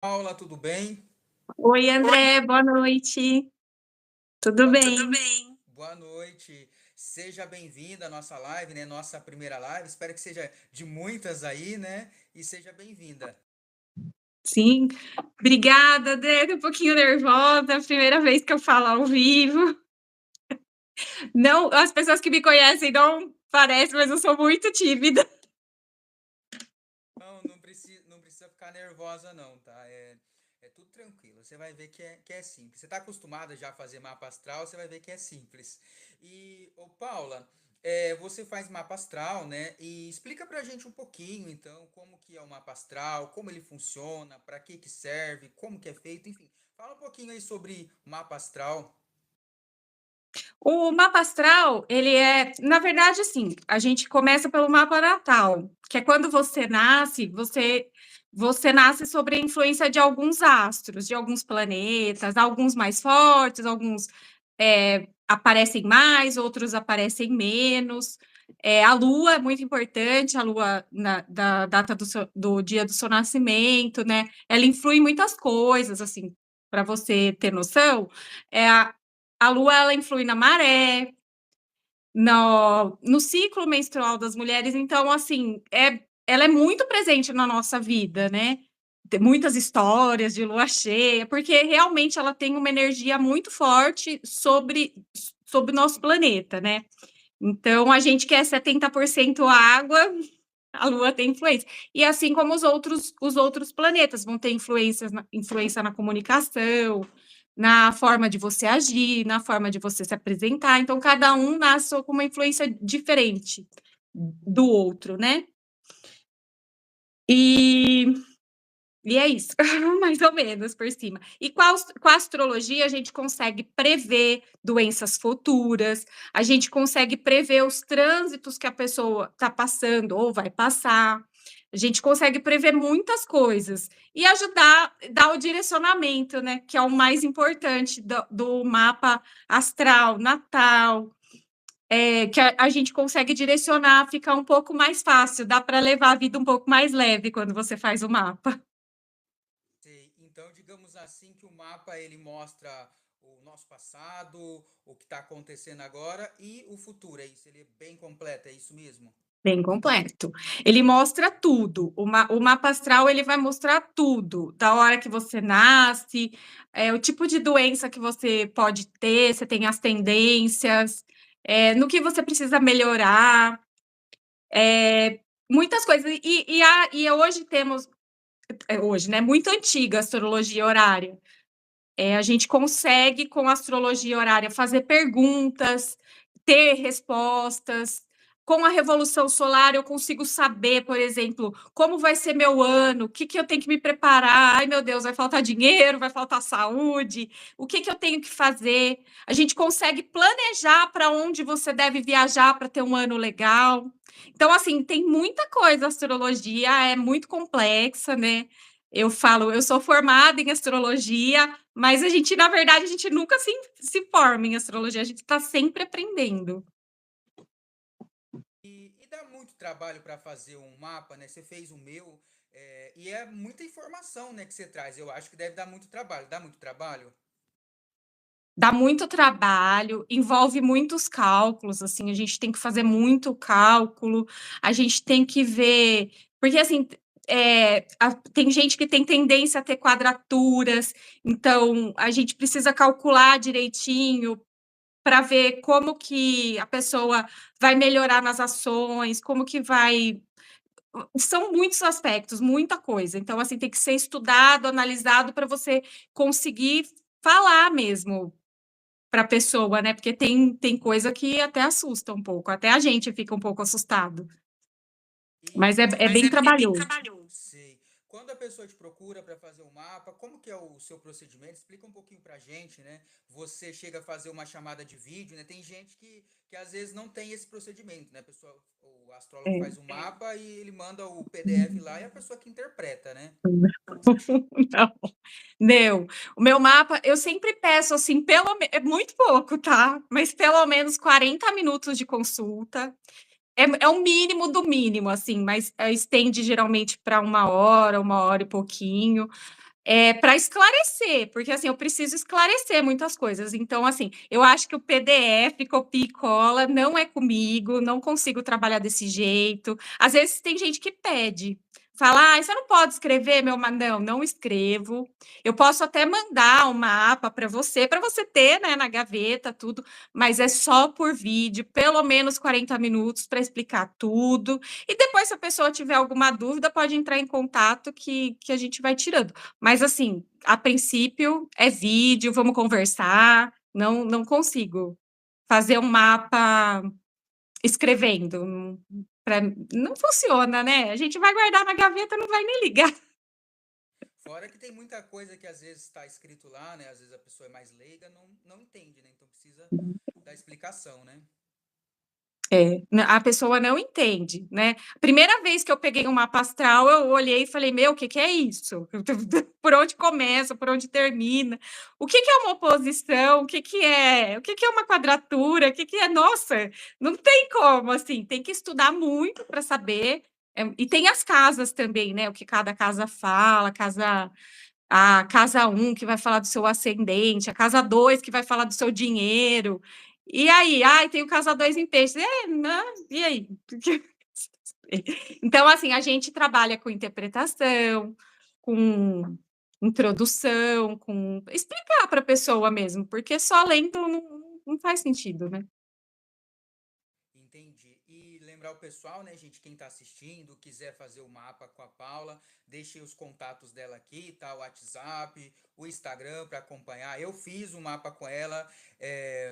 Paula, tudo bem? Oi, André, boa noite. Tudo Boa bem? noite. Boa noite. Seja bem-vinda à nossa live, né? Nossa primeira live. Espero que seja de muitas aí, né? E seja bem-vinda. Sim. Obrigada, André. Tô um pouquinho nervosa, primeira vez que eu falo ao vivo. Não, as pessoas que me conhecem não parecem, mas eu sou muito tímida. Não precisa ficar nervosa, não, tá? É tudo tranquilo. Você vai ver que é simples. Você está acostumada já a fazer mapa astral, você vai ver que é simples. E, ô Paula, você faz mapa astral, né? E explica pra gente um pouquinho, então, como que é o mapa astral, como ele funciona, para que serve, como que é feito, enfim. Fala um pouquinho aí sobre mapa astral. O mapa astral, ele é, na verdade, assim, a gente começa pelo mapa natal, que é quando você nasce, você nasce sobre a influência de alguns astros, de alguns planetas, alguns mais fortes, alguns aparecem mais, outros aparecem menos. A Lua é muito importante, a Lua da data do dia do seu nascimento, né? Ela influi em muitas coisas, assim, para você ter noção. É, a Lua, ela influi na maré, no ciclo menstrual das mulheres, então, assim, ela é muito presente na nossa vida, né? Tem muitas histórias de lua cheia, porque realmente ela tem uma energia muito forte sobre o nosso planeta, né? Então, a gente que é 70% água, a Lua tem influência. E assim como os outros planetas vão ter influência na comunicação, na forma de você agir, na forma de você se apresentar. Então, cada um nasce com uma influência diferente do outro, né? E, e é isso, mais ou menos por cima. E com a astrologia, a gente consegue prever doenças futuras, a gente consegue prever os trânsitos que a pessoa está passando ou vai passar. A gente consegue prever muitas coisas e ajudar, dar o direcionamento, né? Que é o mais importante do mapa astral, natal, que a gente consegue direcionar, ficar um pouco mais fácil, dá para levar a vida um pouco mais leve quando você faz o mapa. Sei. Então, digamos assim que o mapa ele mostra o nosso passado, o que está acontecendo agora e o futuro. É isso? Ele é bem completo, é isso mesmo? Bem completo. Ele mostra tudo. O mapa astral ele vai mostrar tudo, da hora que você nasce, o tipo de doença que você pode ter, você tem as tendências, no que você precisa melhorar, muitas coisas. E hoje temos, hoje, né, muito antiga a astrologia horária. A gente consegue, com a astrologia horária, fazer perguntas, ter respostas. Com a revolução solar, eu consigo saber, por exemplo, como vai ser meu ano, o que, que eu tenho que me preparar. Ai, meu Deus, vai faltar dinheiro, vai faltar saúde, o que, que eu tenho que fazer. A gente consegue planejar para onde você deve viajar para ter um ano legal. Então, assim, tem muita coisa. A astrologia é muito complexa, né? Eu falo, eu sou formada em astrologia, mas a gente, na verdade, a gente nunca se forma em astrologia, a gente está sempre aprendendo. E dá muito trabalho para fazer um mapa, né? Você fez o meu, e é muita informação, né, que você traz. Eu acho que deve dar muito trabalho. Dá muito trabalho? Dá muito trabalho, envolve muitos cálculos, assim, a gente tem que fazer muito cálculo, a gente tem que ver, porque assim, tem gente que tem tendência a ter quadraturas, então a gente precisa calcular direitinho para ver como que a pessoa vai melhorar nas ações, como que vai. São muitos aspectos, muita coisa. Então, assim, tem que ser estudado, analisado para você conseguir falar mesmo para a pessoa, né? Porque tem coisa que até assusta um pouco, até a gente fica um pouco assustado, mas é Mas bem é bem trabalhoso. trabalhoso. Sei. Quando a pessoa te procura para fazer um mapa, como que é o seu procedimento? Explica um pouquinho pra gente, né? Você chega a fazer uma chamada de vídeo, né? Tem gente que às vezes não tem esse procedimento, né? O astrólogo É. faz o mapa e ele manda o PDF lá e a pessoa que interpreta, né? Não, não. O meu mapa, eu sempre peço assim, é muito pouco, tá? Mas pelo menos 40 minutos de consulta. É o mínimo do mínimo, assim, mas estende geralmente para 1 hora e pouquinho. para esclarecer, porque assim, eu preciso esclarecer muitas coisas. Então, assim, eu acho que o PDF, copia e cola, não é comigo, não consigo trabalhar desse jeito. Às vezes tem gente que pede, fala, você não pode escrever, meu, não, não escrevo. Eu posso até mandar um mapa para você ter, né, na gaveta, tudo, mas é só por vídeo, pelo menos 40 minutos para explicar tudo. E depois, se a pessoa tiver alguma dúvida, pode entrar em contato que a gente vai tirando. Mas, assim, a princípio é vídeo, vamos conversar. Não consigo fazer um mapa escrevendo. Não funciona, né? A gente vai guardar na gaveta, não vai nem ligar. Fora que tem muita coisa que às vezes está escrito lá, né? Às vezes a pessoa é mais leiga, não entende, né? Então precisa da explicação, né? A pessoa não entende, né? Primeira vez que eu peguei um mapa astral, eu olhei e falei, meu, o que é isso? Por onde começa, por onde termina? O que é uma oposição? O que é? O que é uma quadratura? O que é? Nossa, não tem como, assim, tem que estudar muito para saber. E tem as casas também, né? O que cada casa fala, a casa 1 que vai falar do seu ascendente, a casa 2 que vai falar do seu dinheiro. E aí? Ai, tem o casa 2 em peixes. E aí? Então, assim, a gente trabalha com interpretação, com introdução, com explicar para a pessoa mesmo, porque só lendo não faz sentido, né? Entendi. E lembrar o pessoal, né, gente, quem está assistindo, quiser fazer o mapa com a Paula, deixei os contatos dela aqui, tá? O WhatsApp, o Instagram para acompanhar. Eu fiz o mapa com ela,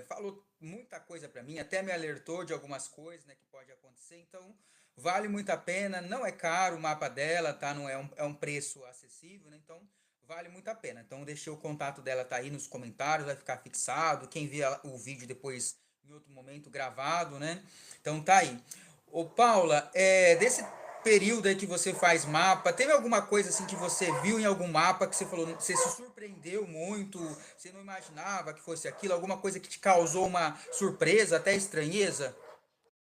falou muita coisa para mim, até me alertou de algumas coisas, né, que pode acontecer. Então, vale muito a pena. Não é caro o mapa dela, tá? Não é um preço acessível, né? Então, vale muito a pena. Então, deixei o contato dela, tá aí nos comentários, vai ficar fixado. Quem vê o vídeo depois em outro momento gravado, né? Então tá aí. Ô Paula, desse período aí que você faz mapa, teve alguma coisa assim que você viu em algum mapa que você falou, você se surpreendeu muito, você não imaginava que fosse aquilo, alguma coisa que te causou uma surpresa, até estranheza?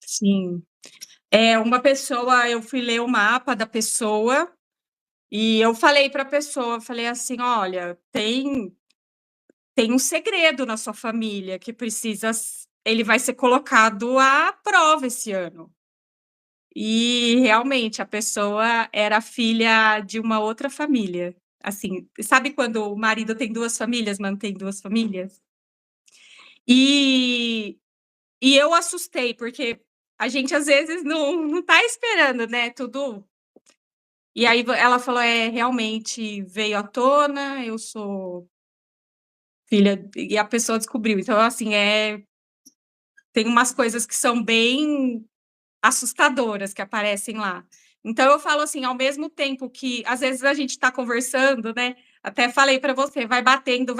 Sim. Uma pessoa, eu fui ler o mapa da pessoa e eu falei para a pessoa, falei assim, olha, tem um segredo na sua família que ele vai ser colocado à prova esse ano. E realmente a pessoa era filha de uma outra família. Assim, sabe quando o marido tem duas famílias, mantém duas famílias? E, e eu assustei, porque a gente às vezes não tá esperando, né? Tudo. E aí ela falou: realmente veio à tona, eu sou filha, e a pessoa descobriu. Então, assim, tem umas coisas que são bem assustadoras que aparecem lá. Então, eu falo assim, ao mesmo tempo que, às vezes, a gente está conversando, né? Até falei para você, vai batendo,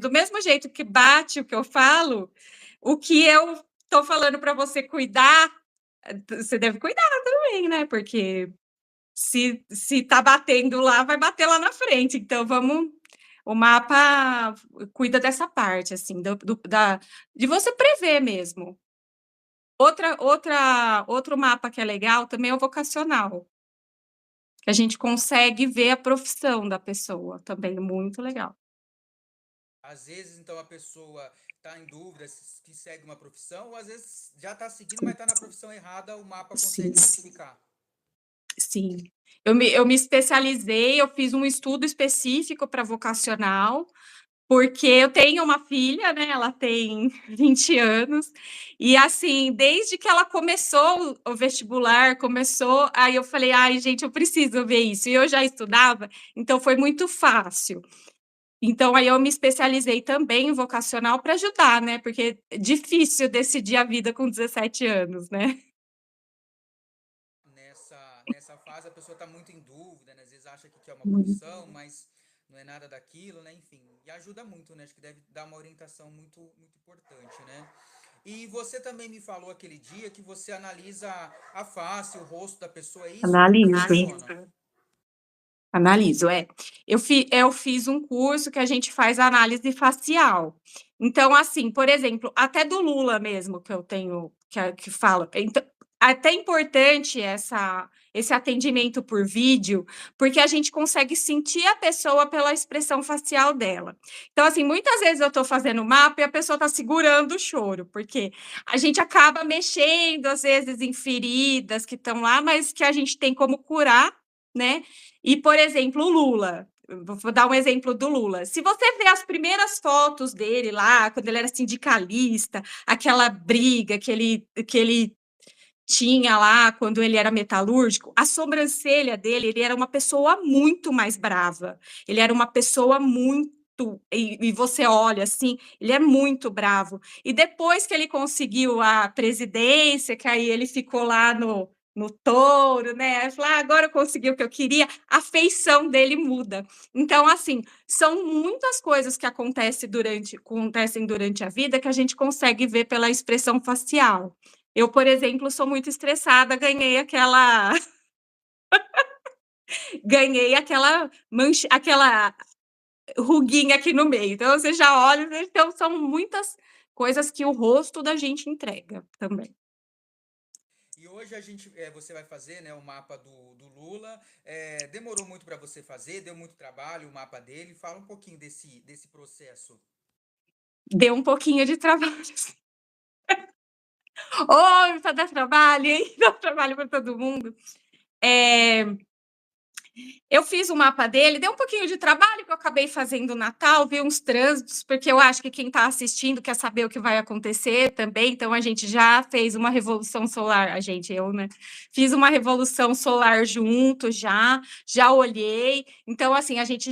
do mesmo jeito que bate o que eu falo, o que eu estou falando para você cuidar, você deve cuidar também, né? Porque se está batendo lá, vai bater lá na frente. Então, vamos. O mapa cuida dessa parte, assim, de você prever mesmo. Outro mapa que é legal também é o vocacional, que a gente consegue ver a profissão da pessoa, também muito legal. Às vezes, então, a pessoa está em dúvida se segue uma profissão, ou às vezes já está seguindo, mas está na profissão errada, o mapa Sim, consegue identificar. sim. Eu me especializei, eu fiz um estudo específico para vocacional, porque eu tenho uma filha, né? Ela tem 20 anos, e assim, desde que ela começou o vestibular, aí eu falei, ai, gente, eu preciso ver isso. E eu já estudava, então foi muito fácil. Então, aí eu me especializei também em vocacional para ajudar, né? Porque é difícil decidir a vida com 17 anos, né? Nessa fase a pessoa está muito em dúvida, né? Às vezes acha que quer uma profissão, mas não é nada daquilo, né? Enfim, e ajuda muito, né? Acho que deve dar uma orientação muito, muito importante, né? E você também me falou aquele dia que você analisa a face, o rosto da pessoa, é isso? Como que Analiso. funciona? Analiso, é. Eu fiz um curso que a gente faz análise facial. Então, assim, por exemplo, até do Lula mesmo, que eu tenho, que fala. Então, até importante esse atendimento por vídeo, porque a gente consegue sentir a pessoa pela expressão facial dela. Então, assim, muitas vezes eu estou fazendo o mapa e a pessoa está segurando o choro, porque a gente acaba mexendo, às vezes, em feridas que estão lá, mas que a gente tem como curar, né? E, por exemplo, o Lula. Vou dar um exemplo do Lula. Se você ver as primeiras fotos dele lá, quando ele era sindicalista, aquela briga que ele tinha lá quando ele era metalúrgico, a sobrancelha dele, ele era uma pessoa muito mais brava. Ele era uma pessoa muito e você olha assim, ele é muito bravo. E depois que ele conseguiu a presidência, que aí ele ficou lá no touro, né? Agora eu consegui o que eu queria, a feição dele muda. Então, assim, são muitas coisas que acontecem durante a vida que a gente consegue ver pela expressão facial. Eu, por exemplo, sou muito estressada, ganhei aquela ruguinha aqui no meio. Então você já olha, então são muitas coisas que o rosto da gente entrega também. E hoje você vai fazer, né, o mapa do Lula. Demorou muito para você fazer, deu muito trabalho o mapa dele. Fala um pouquinho desse processo. Deu um pouquinho de trabalho. Oi, para dar trabalho, hein? Dá trabalho para todo mundo. Eu fiz o mapa dele, deu um pouquinho de trabalho que eu acabei fazendo no Natal, vi uns trânsitos, porque eu acho que quem está assistindo quer saber o que vai acontecer também, então a gente já fez uma revolução solar, eu, né? Fiz uma revolução solar junto, já olhei, então assim, a gente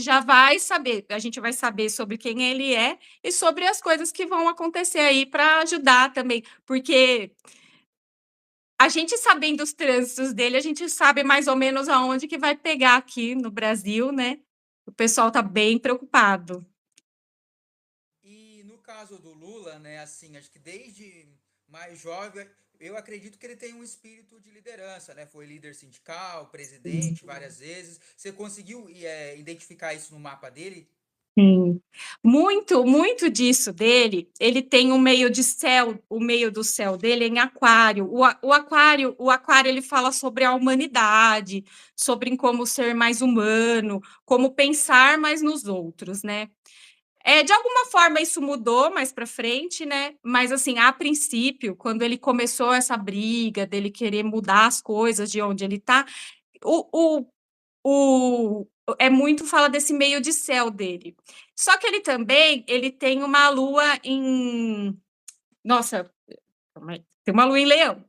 vai saber sobre quem ele é e sobre as coisas que vão acontecer aí para ajudar também, porque a gente sabendo os trânsitos dele, a gente sabe mais ou menos aonde que vai pegar aqui no Brasil, né? O pessoal está bem preocupado. E no caso do Lula, né, assim, acho que desde mais jovem, eu acredito que ele tem um espírito de liderança, né? Foi líder sindical, presidente várias vezes. Você conseguiu identificar isso no mapa dele? Sim. Muito, muito disso dele, ele tem um meio de céu, o meio do céu dele é em aquário. O aquário ele fala sobre a humanidade, sobre como ser mais humano, como pensar mais nos outros, né? De alguma forma isso mudou mais para frente, né? Mas assim, a princípio, quando ele começou essa briga dele querer mudar as coisas de onde ele está, o, o é muito fala desse meio de céu dele. Só que ele tem uma lua em, nossa, tem uma lua em Leão.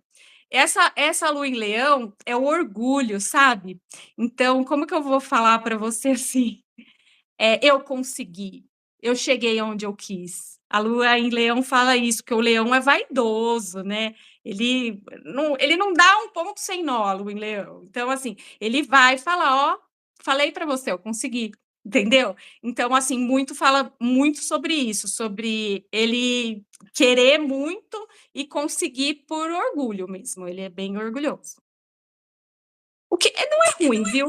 Essa lua em Leão é o orgulho, sabe? Então, como que eu vou falar para você assim? Eu consegui, eu cheguei onde eu quis. A lua em Leão fala isso, que o leão é vaidoso, né? Ele não dá um ponto sem nó, a lua em Leão. Então, assim, ele vai falar, ó, falei para você, eu consegui, entendeu? Então, assim, fala muito sobre isso, sobre ele querer muito e conseguir por orgulho mesmo. Ele é bem orgulhoso. O que não é ruim, viu?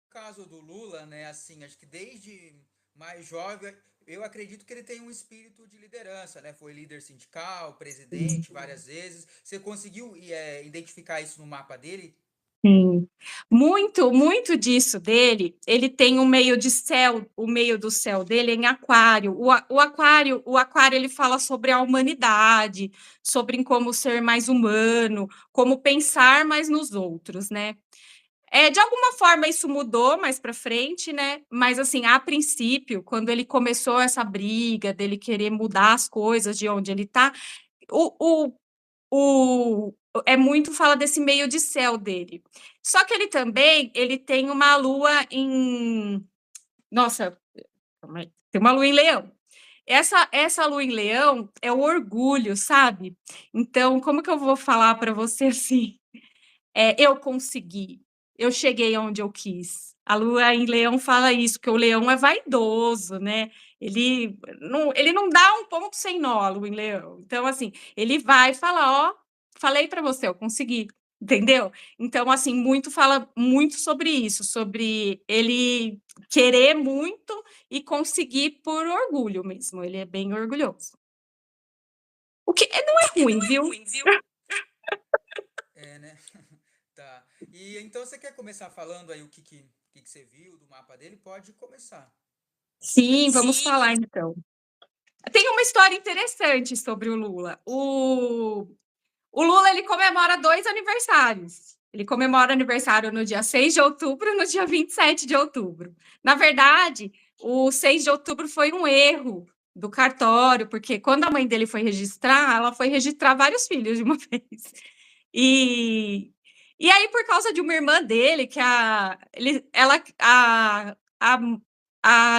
No caso do Lula, né, assim, acho que desde mais jovem, eu acredito que ele tem um espírito de liderança, né? Foi líder sindical, presidente várias vezes. Você conseguiu identificar isso no mapa dele? Sim. Muito, muito disso dele, ele tem um meio de céu, o meio do céu dele é em aquário. O aquário ele fala sobre a humanidade, sobre como ser mais humano, como pensar mais nos outros, né? De alguma forma isso mudou mais para frente, né? Mas assim, a princípio, quando ele começou essa briga dele querer mudar as coisas de onde ele está, o, o o muito fala desse meio de céu dele. Só que ele tem uma lua em, nossa, tem uma lua em Leão. Essa lua em Leão é o orgulho, sabe? Então, como que eu vou falar para você assim? Eu consegui, eu cheguei onde eu quis. A lua em Leão fala isso, que o leão é vaidoso, né? Ele não dá um ponto sem nó, a lua em Leão. Então, assim, ele vai falar, ó, falei para você, eu consegui, entendeu? Então, assim, muito fala muito sobre isso, sobre ele querer muito e conseguir por orgulho mesmo, ele é bem orgulhoso. O que não é ruim, viu? É, né? Tá. E então você quer começar falando aí o que você viu do mapa dele? Pode começar. Sim, vamos falar então. Tem uma história interessante sobre o Lula. O Lula, ele comemora 2 aniversários. Ele comemora aniversário no dia 6 de outubro e no dia 27 de outubro. Na verdade, o 6 de outubro foi um erro do cartório, porque quando a mãe dele foi registrar, ela foi registrar vários filhos de uma vez. E, e aí, por causa de uma irmã dele, que a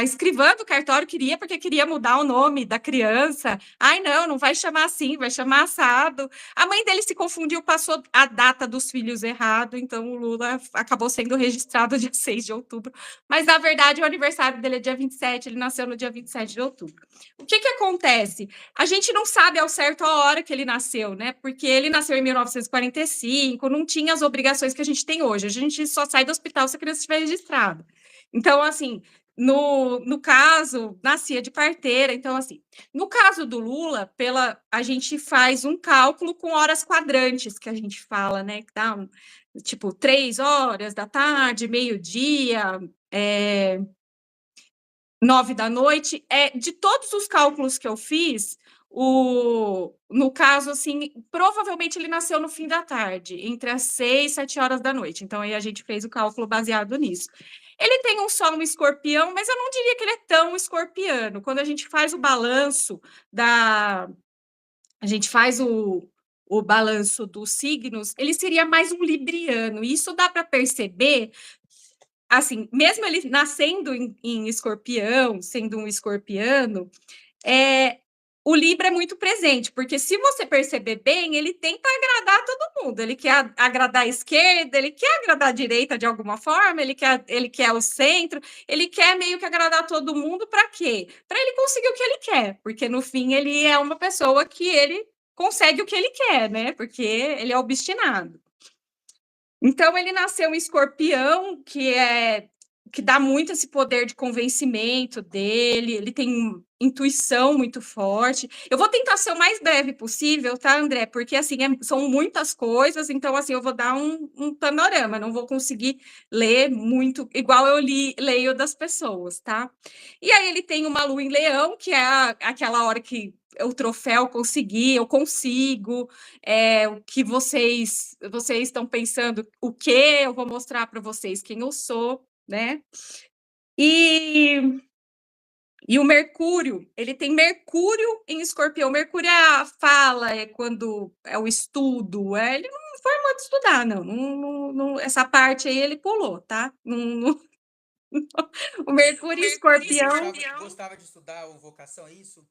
escrivã do cartório queria, porque queria mudar o nome da criança. Ai, não, não vai chamar assim, vai chamar assado. A mãe dele se confundiu, passou a data dos filhos errado, então o Lula acabou sendo registrado dia 6 de outubro. Mas, na verdade, o aniversário dele é dia 27, ele nasceu no dia 27 de outubro. O que acontece? A gente não sabe ao certo a hora que ele nasceu, né? Porque ele nasceu em 1945, não tinha as obrigações que a gente tem hoje. A gente só sai do hospital se a criança estiver registrada. Então, assim, no caso, nascia de parteira. Então, assim, no caso do Lula, a gente faz um cálculo com horas quadrantes, que a gente fala, né? Que dá tipo 3 horas da tarde, meio-dia, 9 da noite. De todos os cálculos que eu fiz, no caso, assim, provavelmente ele nasceu no fim da tarde, entre as 6 e 7 horas da noite. Então, aí a gente fez o cálculo baseado nisso. Ele tem um Sol no Escorpião, mas eu não diria que ele é tão escorpiano. Quando a gente faz o balanço a gente faz o balanço dos signos, ele seria mais um libriano. E isso dá para perceber, assim, mesmo ele nascendo em escorpião, sendo um escorpiano, o Libra é muito presente, porque se você perceber bem, ele tenta agradar todo mundo. Ele quer agradar a esquerda, ele quer agradar a direita de alguma forma, ele quer o centro, ele quer meio que agradar todo mundo para quê? Para ele conseguir o que ele quer, porque no fim ele é uma pessoa que ele consegue o que ele quer, né? Porque ele é obstinado. Então, ele nasceu em escorpião, que dá muito esse poder de convencimento dele, ele tem intuição muito forte. Eu vou tentar ser o mais breve possível, tá, André? Porque, assim, são muitas coisas, então, assim, eu vou dar um panorama, não vou conseguir ler muito, igual eu leio das pessoas, tá? E aí ele tem uma lua em leão, que é aquela hora que o troféu conseguir, eu consigo, o que vocês estão pensando, o que eu vou mostrar para vocês quem eu sou, né? E o Mercúrio, ele tem Mercúrio em Escorpião. Mercúrio é a fala, é quando é o estudo. Ele não foi muito estudar, não. Essa parte aí ele pulou, tá? O Mercúrio em Escorpião. Gostava de estudar ou vocação, é isso?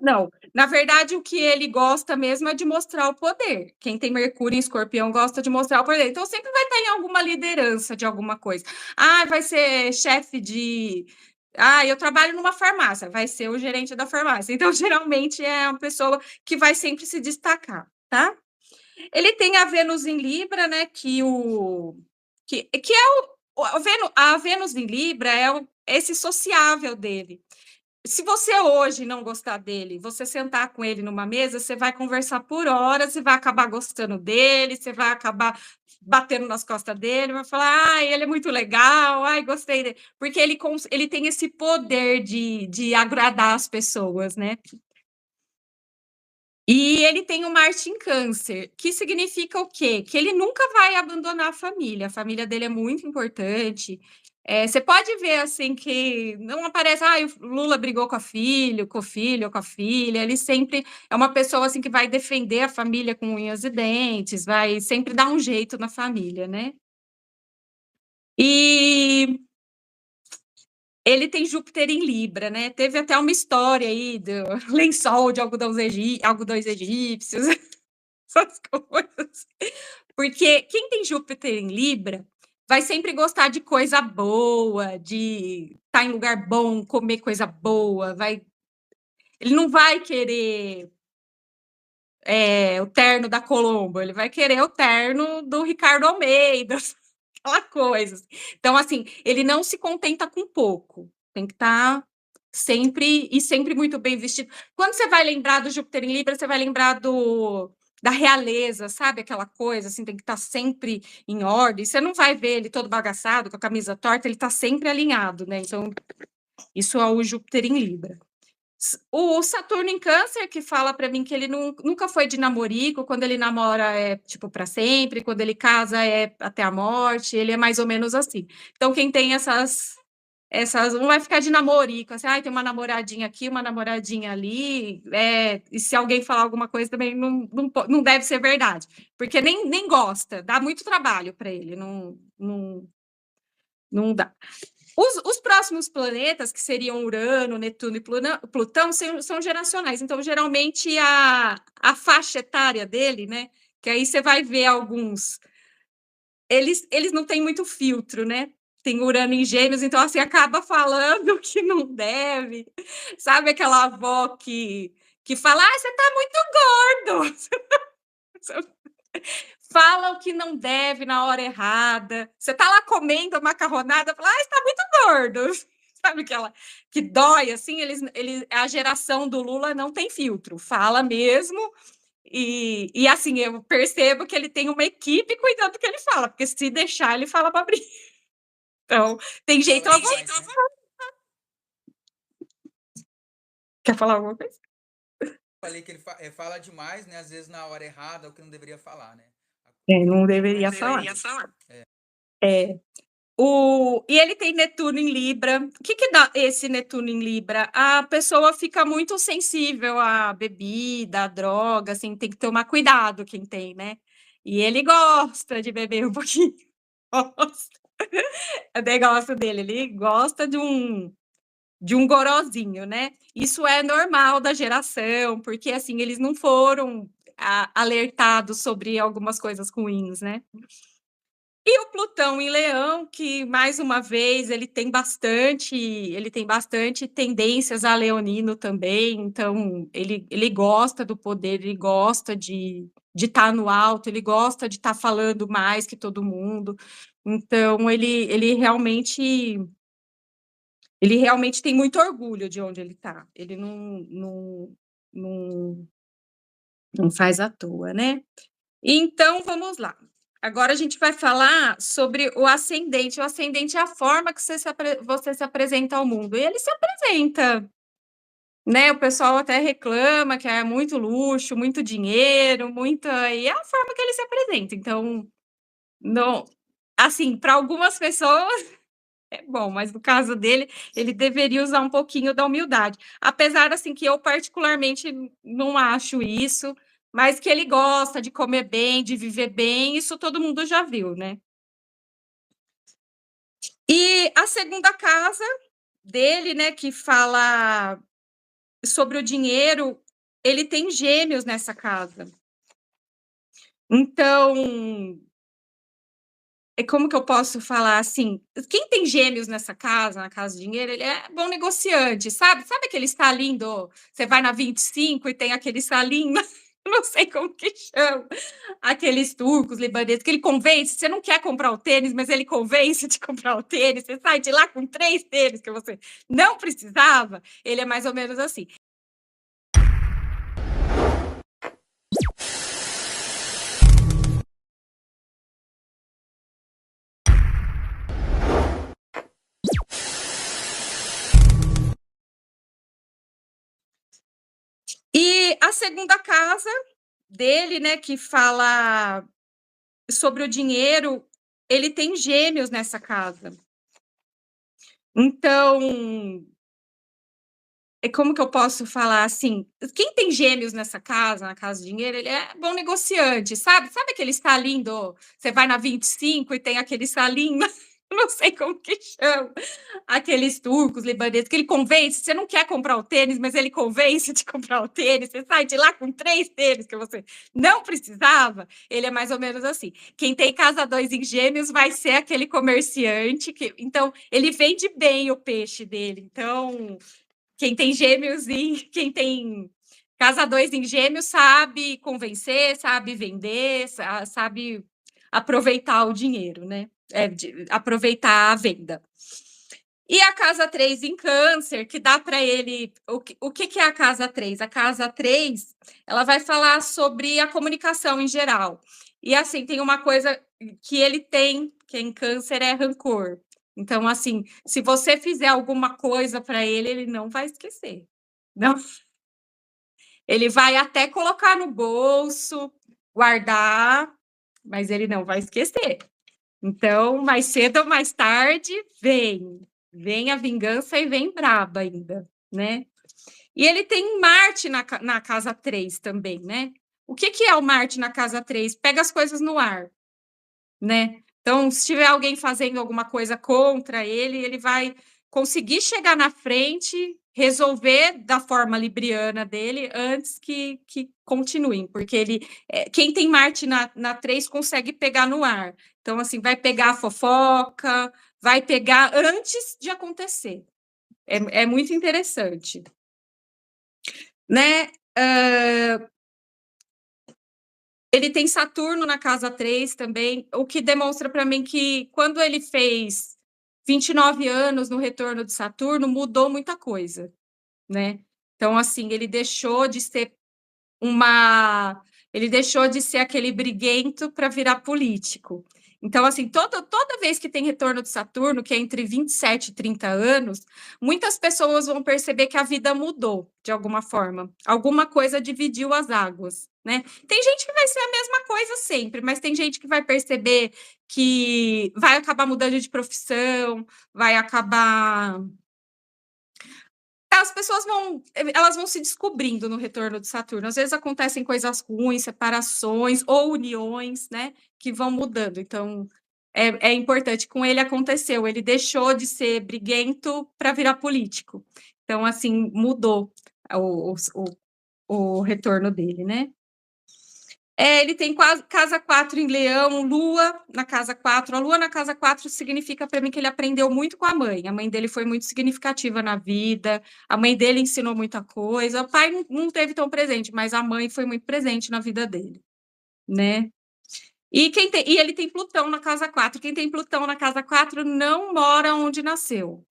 Não. Na verdade, o que ele gosta mesmo é de mostrar o poder. Quem tem Mercúrio em Escorpião gosta de mostrar o poder. Então, sempre vai estar em alguma liderança de alguma coisa. Ah, vai ser chefe de. Ah, eu trabalho numa farmácia, vai ser o gerente da farmácia. Então, geralmente é uma pessoa que vai sempre se destacar, tá? Ele tem a Vênus em Libra, né? Que é a Vênus em Libra é esse sociável dele. Se você hoje não gostar dele, você sentar com ele numa mesa, você vai conversar por horas, você vai acabar gostando dele, você vai acabar batendo nas costas dele, vai falar, ai, ele é muito legal, ai, gostei dele. Porque ele tem esse poder de agradar as pessoas, né? E ele tem o Marte em Câncer, que significa o quê? Que ele nunca vai abandonar a família dele é muito importante. Você pode ver assim que não aparece, o Lula brigou com o filho ou com a filha. Ele sempre é uma pessoa assim que vai defender a família com unhas e dentes, vai sempre dar um jeito na família, né? E ele tem Júpiter em Libra, né? Teve até uma história aí do lençol de algodões egípcios. Essas coisas. Porque quem tem Júpiter em Libra vai sempre gostar de coisa boa, de estar em lugar bom, comer coisa boa, ele não vai querer o terno da Colombo, ele vai querer o terno do Ricardo Almeida, aquela coisa. Então, assim, ele não se contenta com pouco, tem que estar sempre muito bem vestido. Quando você vai lembrar do Júpiter em Libra, você vai lembrar da realeza, sabe? Aquela coisa, assim, tem que estar sempre em ordem. Você não vai ver ele todo bagaçado, com a camisa torta, ele está sempre alinhado, né? Então, isso é o Júpiter em Libra. O Saturno em Câncer, que fala para mim que ele nunca foi de namorico, quando ele namora é tipo para sempre, quando ele casa é até a morte, ele é mais ou menos assim. Então, quem tem essas não vai ficar de namorico, assim, tem uma namoradinha aqui, uma namoradinha ali, e se alguém falar alguma coisa também não deve ser verdade, porque nem gosta, dá muito trabalho para ele, não dá. Os próximos planetas, que seriam Urano, Netuno e Plutão, são geracionais. Então, geralmente, a faixa etária dele, né? Que aí você vai ver alguns. Eles não têm muito filtro, né? Tem Urano em Gêmeos, então, assim, acaba falando que não deve. Sabe aquela avó que fala, você tá muito gordo. Fala o que não deve na hora errada. Você tá lá comendo a macarronada, fala, você tá muito gordo. Sabe aquela que dói, assim? A geração do Lula não tem filtro, fala mesmo. E assim, eu percebo que ele tem uma equipe cuidando do que ele fala, porque se deixar, ele fala para abrir. Então, tem jeito. Quer falar alguma coisa? Falei que ele fala demais, né? Às vezes na hora errada, o que não deveria falar, né? Não deveria falar. E ele tem Netuno em Libra. O que dá esse Netuno em Libra? A pessoa fica muito sensível à bebida, à droga, assim, tem que tomar cuidado quem tem, né? E ele gosta de beber um pouquinho. Gosta. É o negócio dele, ele gosta de um gorozinho, né? Isso é normal da geração, porque assim, eles não foram alertados sobre algumas coisas ruins, né? E o Plutão em Leão, que mais uma vez ele tem bastante tendências a leonino também, então ele gosta do poder, ele gosta de estar no alto, ele gosta de estar falando mais que todo mundo. Então ele realmente tem muito orgulho de onde ele está. Ele não faz à toa, né? Então vamos lá. Agora a gente vai falar sobre o ascendente. O ascendente é a forma que você se apresenta ao mundo. E ele se apresenta, né? O pessoal até reclama que é muito luxo, muito dinheiro, e é a forma que ele se apresenta. Então, não, assim, para algumas pessoas é bom, mas no caso dele, ele deveria usar um pouquinho da humildade. Apesar, assim, que eu particularmente não acho isso, mas que ele gosta de comer bem, de viver bem, isso todo mundo já viu, né? E a segunda casa dele, né, que fala sobre o dinheiro, ele tem Gêmeos nessa casa. Então, como que eu posso falar assim? Quem tem Gêmeos nessa casa, na casa de dinheiro, ele é bom negociante, sabe? Sabe aquele salinho você vai na 25 e tem aquele salinho, não sei como que chama, aqueles turcos, libaneses, que ele convence, você não quer comprar o tênis, mas ele convence de comprar o tênis, você sai de lá com 3 tênis que você não precisava, ele é mais ou menos assim. E a segunda casa dele, né, que fala sobre o dinheiro, ele tem Gêmeos nessa casa. Então, como que eu posso falar assim? Quem tem Gêmeos nessa casa, na casa de dinheiro, ele é bom negociante, sabe? Sabe aquele salinho você vai na 25 e tem aquele salinho, não sei como que chama, aqueles turcos, libaneses, que ele convence, você não quer comprar o tênis, mas ele convence de comprar o tênis, você sai de lá com 3 tênis que você não precisava, ele é mais ou menos assim. Quem tem casa 2 em Gêmeos vai ser aquele comerciante, então ele vende bem o peixe dele, então quem tem Gêmeos e quem tem Casa 2 em Gêmeos sabe convencer, sabe vender, sabe aproveitar o dinheiro, né? Aproveitar a venda. E a casa 3 em Câncer, que dá para ele. O que é a casa 3? A casa 3 ela vai falar sobre a comunicação em geral. E assim, tem uma coisa que ele tem, que em Câncer é rancor. Então, assim, se você fizer alguma coisa para ele, ele não vai esquecer. Não. Ele vai até colocar no bolso, guardar, mas ele não vai esquecer. Então, mais cedo ou mais tarde, vem a vingança e vem braba ainda, né? E ele tem Marte na casa 3 também, né? O que é o Marte na casa 3? Pega as coisas no ar, né? Então, se tiver alguém fazendo alguma coisa contra ele, ele vai conseguir chegar na frente, resolver da forma libriana dele antes que continuem, porque ele, quem tem Marte na 3 consegue pegar no ar. Então, assim, vai pegar a fofoca, vai pegar antes de acontecer. É muito interessante. Né? Ele tem Saturno na casa 3 também, o que demonstra para mim que quando ele fez 29 anos no retorno de Saturno, mudou muita coisa, né? Então, assim, ele deixou de ser aquele briguento para virar político. Então, assim, toda vez que tem retorno de Saturno, que é entre 27 e 30 anos, muitas pessoas vão perceber que a vida mudou, de alguma forma. Alguma coisa dividiu as águas, né? Tem gente que vai ser a mesma coisa sempre, mas tem gente que vai perceber que vai acabar mudando de profissão, vai acabar... As pessoas vão se descobrindo no retorno de Saturno. Às vezes acontecem coisas ruins, separações ou uniões, né, que vão mudando. Então, é importante. Com ele aconteceu, ele deixou de ser briguento para virar político. Então, assim, mudou o retorno dele, né? Ele tem casa 4 em Leão, Lua na casa 4. A Lua na casa 4 significa para mim que ele aprendeu muito com a mãe. A mãe dele foi muito significativa na vida, a mãe dele ensinou muita coisa. O pai não teve tão presente, mas a mãe foi muito presente na vida dele, né? E ele tem Plutão na casa 4. Quem tem Plutão na casa 4 não mora onde nasceu.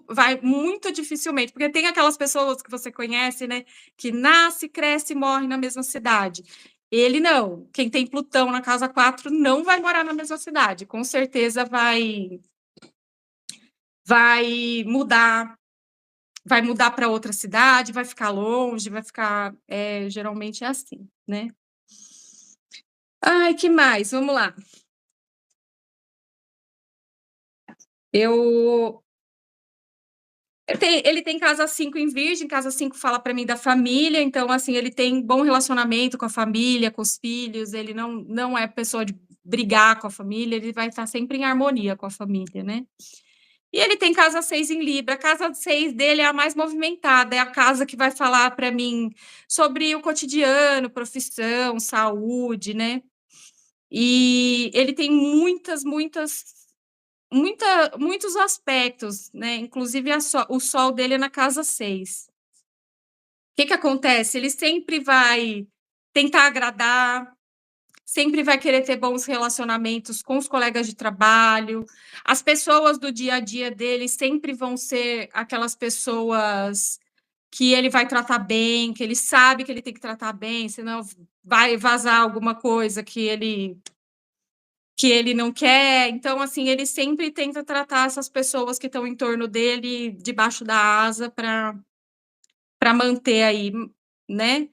Vai muito dificilmente, porque tem aquelas pessoas que você conhece, né, que nasce, cresce e morre na mesma cidade. Ele não. Quem tem Plutão na casa 4 não vai morar na mesma cidade. Com certeza vai mudar, para outra cidade, vai ficar longe, vai ficar, geralmente é assim, né? Ai, que mais? Vamos lá. Ele tem casa 5 em Virgem, casa 5 fala para mim da família, então, assim, ele tem bom relacionamento com a família, com os filhos, ele não é pessoa de brigar com a família, ele vai estar sempre em harmonia com a família, né? E ele tem casa 6 em Libra, a casa 6 dele é a mais movimentada, é a casa que vai falar para mim sobre o cotidiano, profissão, saúde, né? E ele tem muitos aspectos, né? Inclusive o sol dele é na casa 6. O que acontece? Ele sempre vai tentar agradar, sempre vai querer ter bons relacionamentos com os colegas de trabalho. As pessoas do dia a dia dele sempre vão ser aquelas pessoas que ele vai tratar bem, que ele sabe que ele tem que tratar bem, senão vai vazar alguma coisa que ele não quer. Então, assim, ele sempre tenta tratar essas pessoas que estão em torno dele debaixo da asa para manter aí, né?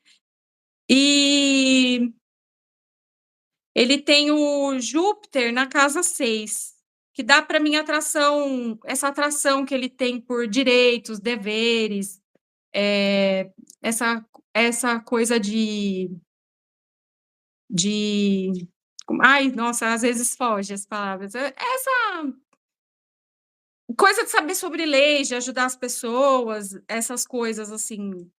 E ele tem o Júpiter na casa 6, que dá para mim essa atração que ele tem por direitos, deveres, essa coisa de ai, nossa, às vezes foge as palavras. Essa coisa de saber sobre leis, de ajudar as pessoas, essas coisas assim,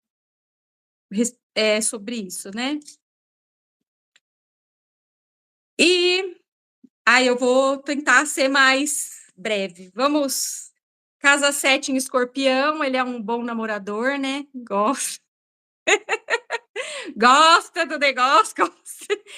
sobre isso, né? E aí eu vou tentar ser mais breve. Vamos. Casa 7 em Escorpião, ele é um bom namorador, né? Gosto. Gosta do negócio, gosta.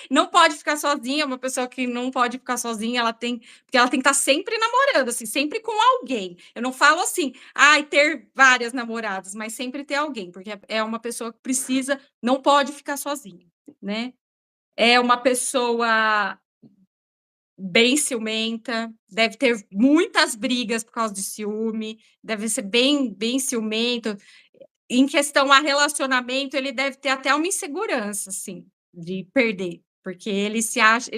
Não pode ficar sozinha, uma pessoa que não pode ficar sozinha, porque ela tem que estar sempre namorando, assim, sempre com alguém. Eu não falo assim, ai, ter várias namoradas, mas sempre ter alguém, porque é uma pessoa que precisa, não pode ficar sozinha, né? É uma pessoa bem ciumenta, deve ter muitas brigas por causa de ciúme, deve ser bem ciumento. Em questão a relacionamento, ele deve ter até uma insegurança, assim, de perder, porque ele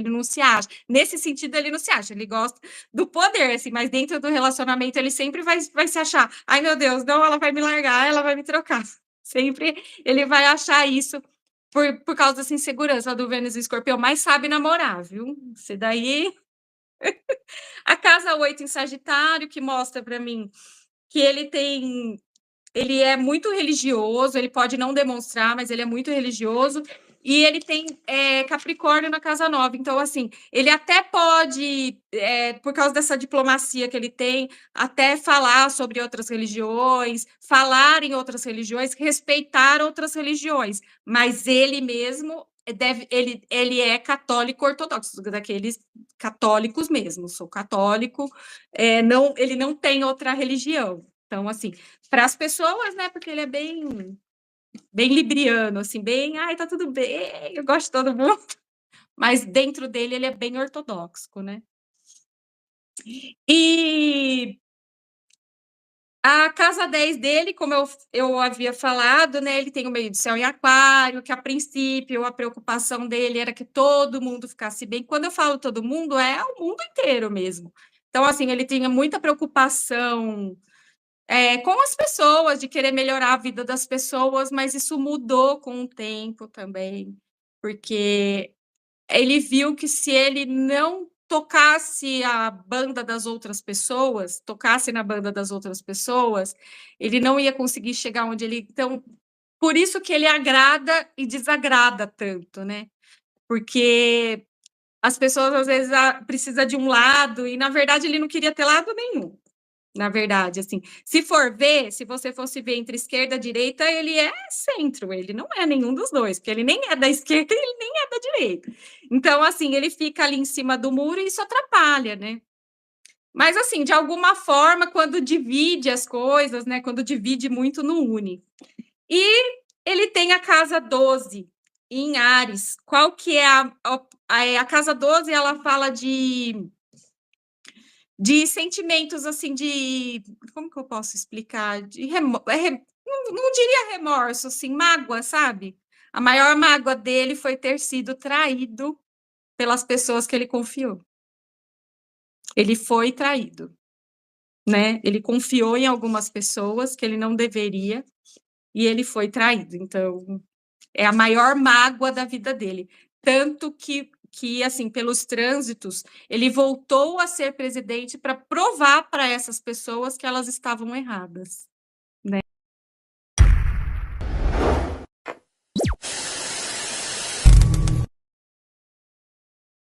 não se acha. Nesse sentido, ele não se acha, ele gosta do poder, assim, mas dentro do relacionamento ele sempre vai se achar: "Ai, meu Deus, não, ela vai me largar, ela vai me trocar". Sempre ele vai achar isso por causa dessa insegurança do Vênus e Escorpião, mas sabe namorar, viu. Isso daí a casa 8 em Sagitário, que mostra para mim que ele é muito religioso, ele pode não demonstrar, mas ele é muito religioso, e ele tem Capricórnio na casa 9. Então, assim, ele até pode, por causa dessa diplomacia que ele tem, até falar sobre outras religiões, falar em outras religiões, respeitar outras religiões, mas ele mesmo ele é católico ortodoxo, daqueles católicos mesmo, sou católico, não, ele não tem outra religião. Então, assim, para as pessoas, né, porque ele é bem libriano, assim, bem: "Ai, tá tudo bem, eu gosto de todo mundo", mas dentro dele ele é bem ortodoxo, né. E a casa 10 dele, como eu havia falado, né, ele tem o meio do céu em aquário, que a princípio a preocupação dele era que todo mundo ficasse bem. Quando eu falo todo mundo, é o mundo inteiro mesmo. Então, assim, ele tinha muita preocupação com as pessoas, de querer melhorar a vida das pessoas, mas isso mudou com o tempo também, porque ele viu que se ele não tocasse a banda das outras pessoas, tocasse na banda das outras pessoas, ele não ia conseguir chegar onde ele então, por isso que ele agrada e desagrada tanto, né, porque as pessoas às vezes precisa de um lado e na verdade ele não queria ter lado nenhum. Na verdade, assim, se for ver, se você fosse ver entre esquerda e direita, ele é centro, ele não é nenhum dos 2, porque ele nem é da esquerda e ele nem é da direita. Então, assim, ele fica ali em cima do muro e isso atrapalha, né. Mas, assim, de alguma forma, quando divide as coisas, né, quando divide muito, não une. E ele tem a casa 12 em Áries. Qual que é a casa 12? Ela fala de sentimentos, assim, de como que eu posso explicar? De não diria remorso, assim, mágoa, sabe? A maior mágoa dele foi ter sido traído pelas pessoas que ele confiou. Ele foi traído, né, ele confiou em algumas pessoas que ele não deveria, e ele foi traído, então, é a maior mágoa da vida dele. Tanto que, assim, pelos trânsitos, ele voltou a ser presidente para provar para essas pessoas que elas estavam erradas.